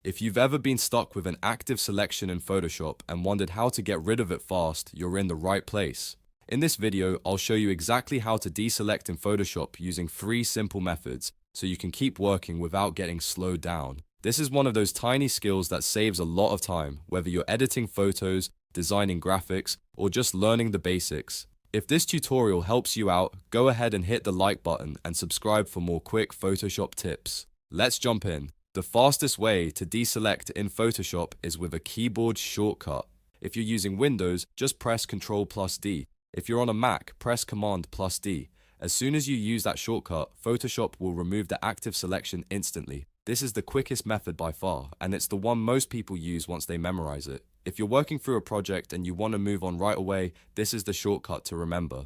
If you've ever been stuck with an active selection in Photoshop and wondered how to get rid of it fast, you're in the right place. In this video, I'll show you exactly how to deselect in Photoshop using 3 simple methods, so you can keep working without getting slowed down. This is one of those tiny skills that saves a lot of time, whether you're editing photos, designing graphics, or just learning the basics. If this tutorial helps you out, go ahead and hit the like button and subscribe for more quick Photoshop tips. Let's jump in. The fastest way to deselect in Photoshop is with a keyboard shortcut. If you're using Windows, just press Ctrl D. If you're on a Mac, press Command D. As soon as you use that shortcut, Photoshop will remove the active selection instantly. This is the quickest method by far, and it's the one most people use once they memorize it. If you're working through a project and you want to move on right away, this is the shortcut to remember.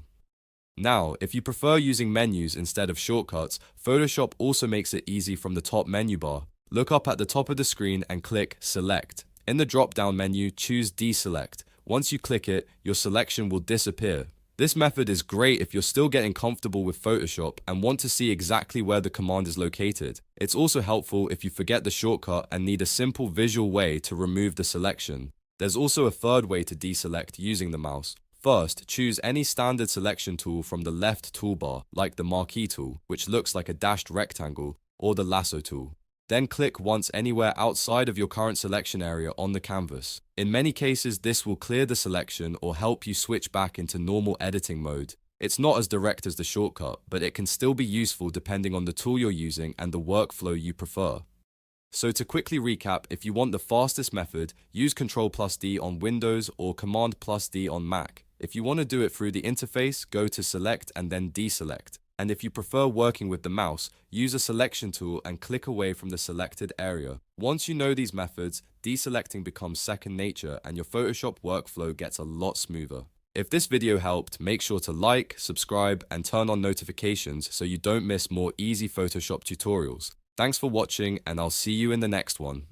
Now, if you prefer using menus instead of shortcuts, Photoshop also makes it easy from the top menu bar. Look up at the top of the screen and click Select. In the drop-down menu, choose Deselect. Once you click it, your selection will disappear. This method is great if you're still getting comfortable with Photoshop and want to see exactly where the command is located. It's also helpful if you forget the shortcut and need a simple visual way to remove the selection. There's also a third way to deselect using the mouse. First, choose any standard selection tool from the left toolbar, like the marquee tool, which looks like a dashed rectangle, or the lasso tool. Then click once anywhere outside of your current selection area on the canvas. In many cases, this will clear the selection or help you switch back into normal editing mode. It's not as direct as the shortcut, but it can still be useful depending on the tool you're using and the workflow you prefer. So to quickly recap, if you want the fastest method, use Ctrl D on Windows or Command D on Mac. If you want to do it through the interface, go to Select and then Deselect. And if you prefer working with the mouse, use a selection tool and click away from the selected area. Once you know these methods, deselecting becomes second nature and your Photoshop workflow gets a lot smoother. If this video helped, make sure to like, subscribe, and turn on notifications so you don't miss more easy Photoshop tutorials. Thanks for watching, and I'll see you in the next one.